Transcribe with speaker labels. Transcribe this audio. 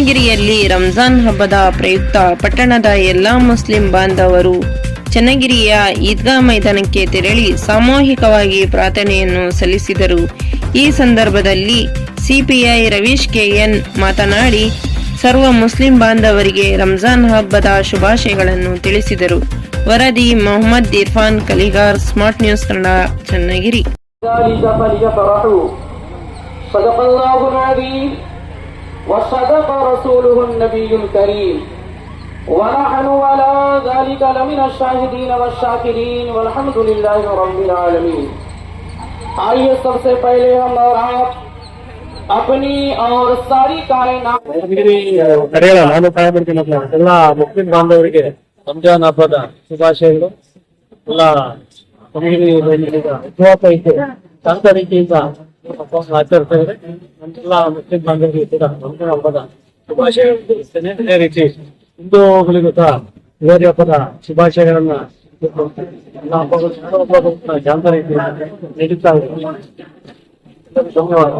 Speaker 1: ಚನ್ನಗಿರಿಯಲ್ಲಿ ರಂಜಾನ್ ಹಬ್ಬದ ಪ್ರಯುಕ್ತ ಪಟ್ಟಣದ ಎಲ್ಲಾ ಮುಸ್ಲಿಂ ಬಾಂಧವರು ಚನ್ನಗಿರಿಯ ಈದ್ಗಾ ಮೈದಾನಕ್ಕೆ ತೆರಳಿ ಸಾಮೂಹಿಕವಾಗಿ ಪ್ರಾರ್ಥನೆಯನ್ನು ಸಲ್ಲಿಸಿದರು. ಈ ಸಂದರ್ಭದಲ್ಲಿ ಸಿಪಿಐ ರವೀಶ್ ಕೆಎನ್ ಮಾತನಾಡಿ ಸರ್ವ ಮುಸ್ಲಿಂ ಬಾಂಧವರಿಗೆ ರಂಜಾನ್ ಹಬ್ಬದ ಶುಭಾಶಯಗಳನ್ನು ತಿಳಿಸಿದರು. ವರದಿ ಮೊಹಮ್ಮದ್ ಇರ್ಫಾನ್ ಕಲಿಗಾರ್, ಸ್ಮಾರ್ಟ್ ನ್ಯೂಸ್ ಕನ್ನಡ, ಚನ್ನಗಿರಿ.
Speaker 2: وصدق رسوله النبي الكريم ونحن على ذلك لمن الشاهدين والشاكرين والحمد لله رب العالمين. आइए सबसे पहले हम और आप अपनी और सारी कायनात
Speaker 3: ಎಲ್ಲ ಮುಸ್ಲಿಂ ಬಾಂಧವರಿಗೆ ರಂಜಾನ್ ಹಬ್ಬದ ಶುಭಾಶಯಗಳು. ಎಲ್ಲ ಶಾಂತ ರೀತಿಯಿಂದ ಆಚರಿಸ್ತಾ ಇದೆ. ಎಲ್ಲ ಮುಸ್ಲಿಂ ಬಾಂಧವರಿಗೆ ಕೂಡ ರಂಜಾನ್ ಹಬ್ಬದ ಶುಭಾಶಯಗಳು ತಿಳಿಸ್ತೇನೆ. ಅದೇ ರೀತಿ ಹಿಂದೂಗಳಿಗೂ ಸಹ ಯುಗಾದಿ ಹಬ್ಬದ ಶುಭಾಶಯಗಳನ್ನ ಎಲ್ಲ ಹಬ್ಬಗಳು ಶಾಂತ ರೀತಿಯಿಂದ ನಡೀತಾ ಇದೆ. ಧನ್ಯವಾದ.